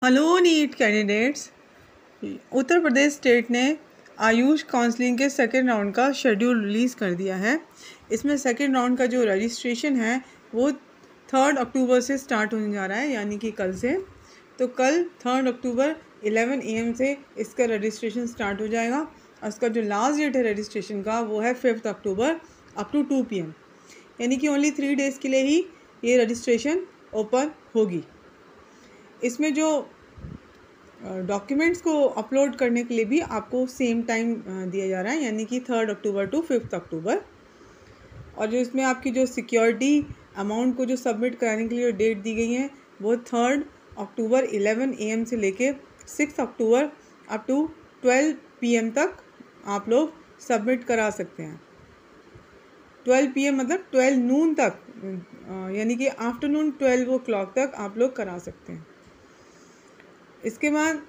Hello NEET candidates. Uttar Pradesh state ने AYUSH counselling के second round का शेड्यूल रिलीज़ कर दिया है। इसमें सेकेंड राउंड का जो रजिस्ट्रेशन है वो 3 अक्टूबर से स्टार्ट होने जा रहा है, यानी कि कल से। तो कल 3 अक्टूबर 11 AM से इसका रजिस्ट्रेशन स्टार्ट हो जाएगा और इसका जो लास्ट डेट है रजिस्ट्रेशन का वो है 5 अक्टूबर अप टू 2 PM, यानी कि ओनली 3 डेज़ के लिए ही ये रजिस्ट्रेशन ओपन होगी। इसमें जो डॉक्यूमेंट्स को अपलोड करने के लिए भी आपको सेम टाइम दिया जा रहा है, यानी कि 3 अक्टूबर टू 5 अक्टूबर। और जो इसमें आपकी जो सिक्योरिटी अमाउंट को जो सबमिट कराने के लिए डेट दी गई है वो 3 अक्टूबर 11 AM से लेके 6 अक्टूबर अप टू 12 PM तक आप लोग सबमिट करा सकते हैं। 12 PM मतलब 12 नून तक, यानी कि आफ्टरनून 12 o'clock तक आप लोग करा सकते हैं। इसके बाद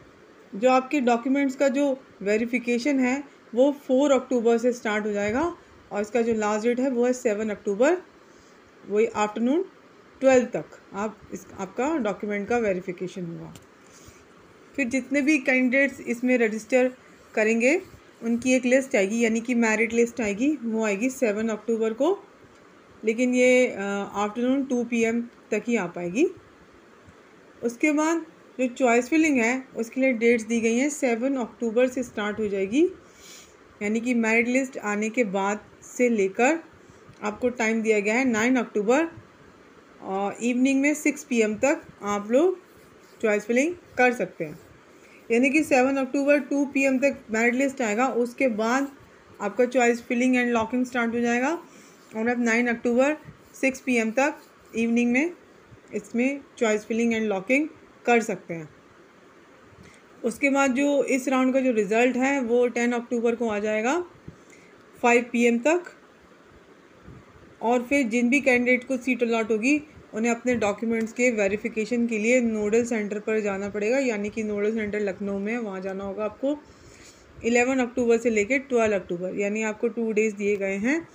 जो आपके डॉक्यूमेंट्स का जो वेरिफिकेशन है वो 4 अक्टूबर से स्टार्ट हो जाएगा और इसका जो लास्ट डेट है वो है 7 अक्टूबर, वही आफ्टरनून 12 तक आपका डॉक्यूमेंट का वेरिफिकेशन होगा। फिर जितने भी कैंडिडेट्स इसमें रजिस्टर करेंगे उनकी एक लिस्ट आएगी, यानी कि मेरिट लिस्ट आएगी, वो आएगी 7 अक्टूबर को, लेकिन ये आफ्टरनून 2 PM तक ही आ पाएगी। उसके बाद जो चॉइस फिलिंग है उसके लिए डेट्स दी गई हैं, 7 अक्टूबर से स्टार्ट हो जाएगी, यानी कि मेरिट लिस्ट आने के बाद से लेकर आपको टाइम दिया गया है 9 अक्टूबर इवनिंग में 6 PM तक आप लोग चॉइस फिलिंग कर सकते हैं। यानी कि 7 अक्टूबर 2 PM तक मेरिट लिस्ट आएगा, उसके बाद आपका choice filling and locking start हो जाएगा और आप 9 अक्टूबर 6 PM तक इवनिंग में इसमें चॉइस फिलिंग एंड लॉकिंग कर सकते हैं। उसके बाद जो इस राउंड का जो रिज़ल्ट है वो 10 अक्टूबर को आ जाएगा 5 PM तक। और फिर जिन भी कैंडिडेट को सीट अलॉट होगी उन्हें अपने डॉक्यूमेंट्स के वेरिफिकेशन के लिए नोडल सेंटर पर जाना पड़ेगा, यानी कि नोडल सेंटर लखनऊ में, वहाँ जाना होगा आपको 11 अक्टूबर से लेकर 12 अक्टूबर, यानी आपको 2 डेज़ दिए गए हैं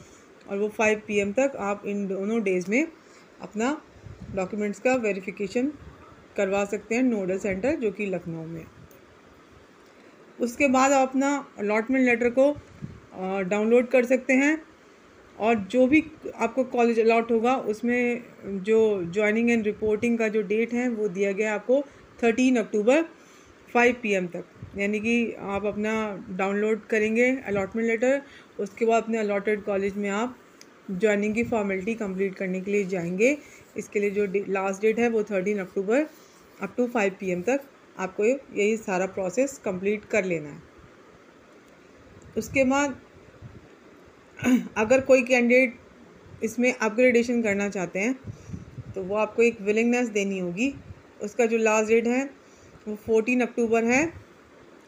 और वो 5 PM तक आप इन दोनों डेज़ में अपना डॉक्यूमेंट्स का वेरिफिकेशन करवा सकते हैं नोडल सेंटर जो कि लखनऊ में। उसके बाद आप अपना अलॉटमेंट लेटर को डाउनलोड कर सकते हैं और जो भी आपको कॉलेज अलॉट होगा उसमें जो ज्वाइनिंग एंड रिपोर्टिंग का जो डेट है वो दिया गया आपको 13 अक्टूबर 5 PM तक, यानी कि आप अपना डाउनलोड करेंगे अलॉटमेंट लेटर। उसके बाद अपने अलॉटेड कॉलेज में आप ज्वाइनिंग की फॉर्मेलिटी कंप्लीट करने के लिए जाएंगे। इसके लिए जो लास्ट डेट है वो 13 अक्टूबर अप टू 5 PM तक आपको यही सारा प्रोसेस कंप्लीट कर लेना है। उसके बाद अगर कोई कैंडिडेट इसमें अपग्रेडेशन करना चाहते हैं तो वो आपको एक विलिंगनेस देनी होगी। उसका जो लास्ट डेट है वो 14 अक्टूबर है,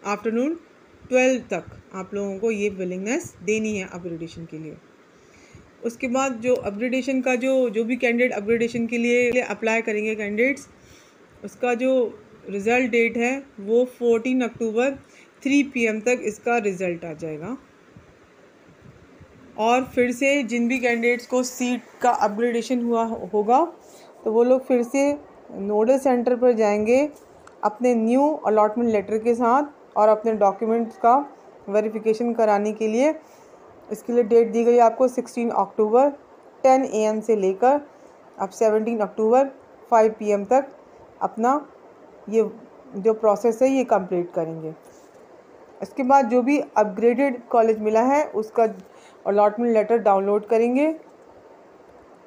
आफ्टरनून 12 तक आप लोगों को ये विलिंगनेस देनी है अपग्रेडेशन के लिए। उसके बाद जो अपग्रेडेशन का जो भी कैंडिडेट अपग्रेडेशन के लिए अप्लाई करेंगे कैंडिडेट्स, उसका जो रिज़ल्ट डेट है वो 14 अक्टूबर 3 PM तक इसका रिज़ल्ट आ जाएगा। और फिर से जिन भी कैंडिडेट्स को सीट का अपग्रेडेशन हुआ होगा तो वो लोग फिर से नोडल सेंटर पर जाएंगे अपने न्यू अलॉटमेंट लेटर के साथ और अपने डॉक्यूमेंट्स का वेरिफिकेशन कराने के लिए। इसके लिए डेट दी गई आपको 16 अक्टूबर 10 AM से लेकर अब 17 अक्टूबर 5 PM तक अपना ये जो प्रोसेस है ये कंप्लीट करेंगे। इसके बाद जो भी अपग्रेडेड कॉलेज मिला है उसका अलॉटमेंट लेटर डाउनलोड करेंगे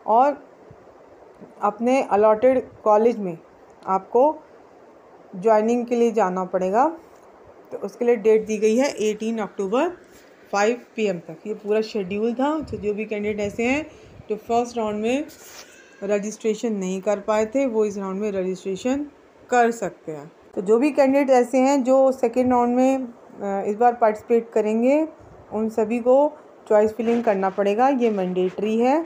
और अपने अलॉटेड कॉलेज में आपको ज्वाइनिंग के लिए जाना पड़ेगा। तो उसके लिए डेट दी गई है 18 अक्टूबर 5 PM तक। ये पूरा शेड्यूल था। तो जो भी कैंडिडेट ऐसे हैं जो फर्स्ट राउंड में रजिस्ट्रेशन नहीं कर पाए थे वो इस राउंड में रजिस्ट्रेशन कर सकते हैं। तो जो भी कैंडिडेट ऐसे हैं जो सेकेंड राउंड में इस बार पार्टिसिपेट करेंगे उन सभी को चॉइस फिलिंग करना पड़ेगा, ये मैंडेटरी है।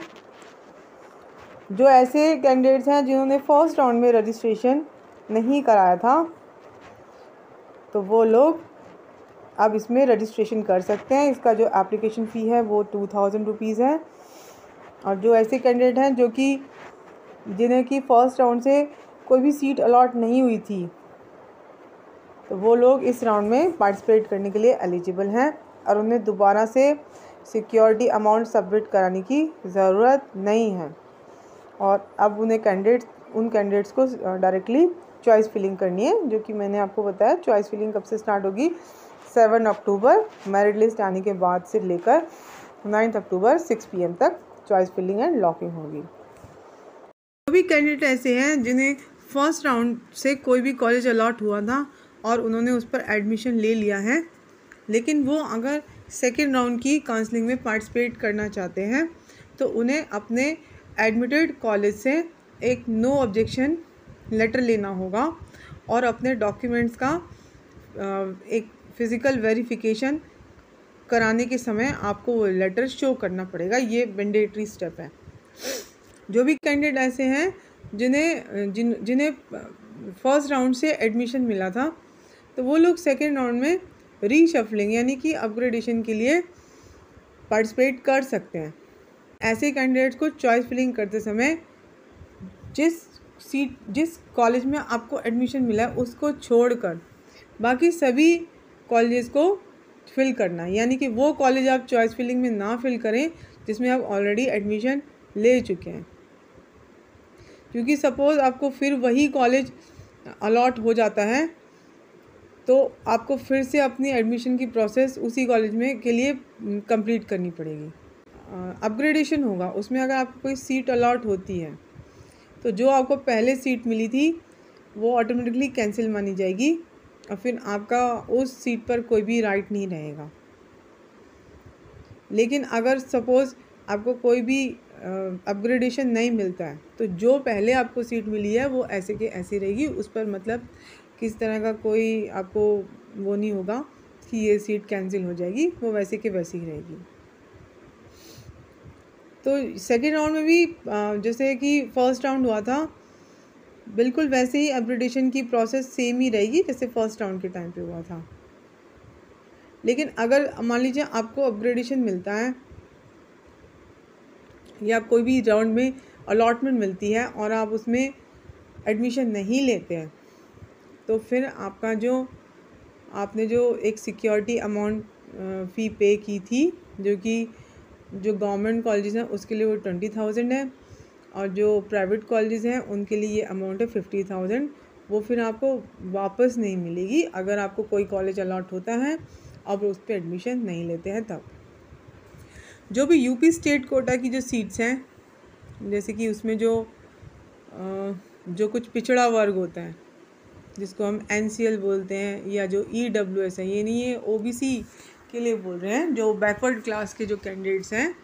जो ऐसे कैंडिडेट्स हैं जिन्होंने फर्स्ट राउंड में रजिस्ट्रेशन नहीं कराया था तो वो लोग अब इसमें रजिस्ट्रेशन कर सकते हैं। इसका जो एप्लीकेशन फ़ी है वो 2000 रुपीज़ है। और जो ऐसे कैंडिडेट हैं जिन्हें कि फ़र्स्ट राउंड से कोई भी सीट अलॉट नहीं हुई थी तो वो लोग इस राउंड में पार्टिसिपेट करने के लिए एलिजिबल हैं और उन्हें दोबारा से सिक्योरिटी अमाउंट सबमिट कराने की ज़रूरत नहीं है। और अब उन कैंडिडेट्स को डायरेक्टली चॉइस फिलिंग करनी है, जो कि मैंने आपको बताया। चॉइस फिलिंग कब से स्टार्ट होगी? 7 अक्टूबर मेरिट लिस्ट आने के बाद से लेकर 9 अक्टूबर 6 PM तक चॉइस फिलिंग एंड लॉकिंग होगी। जो भी कैंडिडेट ऐसे हैं जिन्हें फर्स्ट राउंड से कोई भी कॉलेज अलॉट हुआ था और उन्होंने उस पर एडमिशन ले लिया है, लेकिन वो अगर सेकेंड राउंड की काउंसलिंग में पार्टिसिपेट करना चाहते हैं तो उन्हें अपने एडमिटेड कॉलेज से एक नो ऑब्जेक्शन लेटर लेना होगा और अपने डॉक्यूमेंट्स का एक फ़िज़िकल वेरिफिकेशन कराने के समय आपको वो लेटर शो करना पड़ेगा। ये मैंडेटरी स्टेप है। जो भी कैंडिडेट ऐसे हैं जिन्हें फर्स्ट राउंड से एडमिशन मिला था, तो वो लोग सेकेंड राउंड में रीशफलिंग यानी कि अपग्रेडेशन के लिए पार्टिसिपेट कर सकते हैं। ऐसे कैंडिडेट्स को चॉइस फिलिंग करते समय जिस कॉलेज में आपको एडमिशन मिला है उसको छोड़कर बाकी सभी कॉलेजेस को फिल करना है। यानी कि वो कॉलेज आप चॉइस फिलिंग में ना फिल करें जिसमें आप ऑलरेडी एडमिशन ले चुके हैं, क्योंकि सपोज़ आपको फिर वही कॉलेज अलॉट हो जाता है तो आपको फिर से अपनी एडमिशन की प्रोसेस उसी कॉलेज में के लिए कंप्लीट करनी पड़ेगी। अपग्रेडेशन होगा, उसमें अगर आपको कोई सीट अलॉट होती है तो जो आपको पहले सीट मिली थी वो ऑटोमेटिकली कैंसिल मानी जाएगी और फिर आपका उस सीट पर कोई भी राइट नहीं रहेगा। लेकिन अगर सपोज़ आपको कोई भी अपग्रेडेशन नहीं मिलता है तो जो पहले आपको सीट मिली है वो ऐसे के ऐसी रहेगी, उस पर मतलब किस तरह का कोई आपको वो नहीं होगा कि ये सीट कैंसिल हो जाएगी, वो वैसे के वैसी ही रहेगी। तो सेकेंड राउंड में भी जैसे कि फर्स्ट राउंड हुआ था बिल्कुल वैसे ही अपग्रेडेशन की प्रोसेस सेम ही रहेगी जैसे फर्स्ट राउंड के टाइम पे हुआ था। लेकिन अगर मान लीजिए आपको अपग्रेडेशन मिलता है या कोई भी राउंड में अलॉटमेंट मिलती है और आप उसमें एडमिशन नहीं लेते हैं तो फिर आपका आपने जो एक सिक्योरिटी अमाउंट फ़ी पे की थी, जो कि जो गवर्नमेंट कॉलेजेस हैं उसके लिए वो 20,000 है और जो प्राइवेट कॉलेजेस हैं उनके लिए ये अमाउंट है 50,000। वो फिर आपको वापस नहीं मिलेगी अगर आपको कोई कॉलेज अलॉट होता है और उस पर एडमिशन नहीं लेते हैं तब। जो भी यूपी स्टेट कोटा की जो सीट्स हैं, जैसे कि उसमें जो कुछ पिछड़ा वर्ग होता है जिसको हम NCL बोलते हैं, या जो EWS है, ये नहीं है OBC के लिए बोल रहे हैं, जो बैकवर्ड क्लास के जो कैंडिडेट्स हैं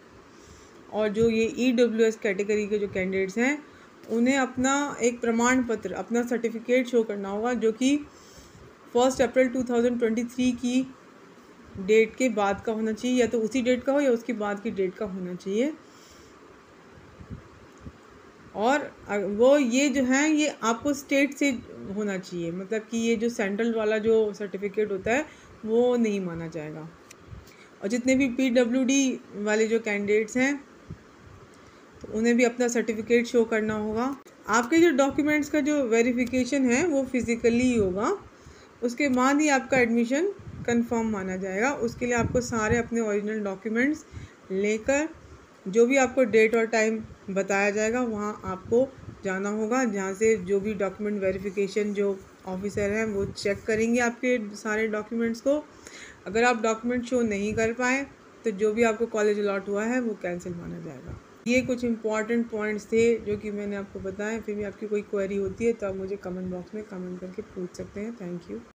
और जो ये EWS कैटेगरी के जो कैंडिडेट्स हैं उन्हें अपना एक प्रमाण पत्र, अपना सर्टिफिकेट शो करना होगा जो कि 1 अप्रैल 2023 की डेट के बाद का होना चाहिए, या तो उसी डेट का हो या उसके बाद की डेट का होना चाहिए। और वो ये जो है ये आपको स्टेट से होना चाहिए, मतलब कि ये जो सेंट्रल वाला जो सर्टिफिकेट होता है वो नहीं माना जाएगा। और जितने भी PWD वाले जो कैंडिडेट्स हैं तो उन्हें भी अपना सर्टिफिकेट शो करना होगा। आपके जो डॉक्यूमेंट्स का जो वेरिफिकेशन है वो फिज़िकली ही होगा, उसके बाद ही आपका एडमिशन कंफर्म माना जाएगा। उसके लिए आपको सारे अपने ओरिजिनल डॉक्यूमेंट्स लेकर जो भी आपको डेट और टाइम बताया जाएगा वहाँ आपको जाना होगा, जहाँ से जो भी डॉक्यूमेंट वेरिफिकेशन जो ऑफिसर हैं वो चेक करेंगे आपके सारे डॉक्यूमेंट्स को। अगर आप डॉक्यूमेंट शो नहीं कर पाए तो जो भी आपको कॉलेज अलॉट हुआ है वो कैंसिल माना जाएगा। ये कुछ इंपॉर्टेंट पॉइंट्स थे जो कि मैंने आपको बताए। फिर भी आपकी कोई क्वेरी होती है तो आप मुझे कमेंट बॉक्स में कमेंट करके पूछ सकते हैं। Thank you.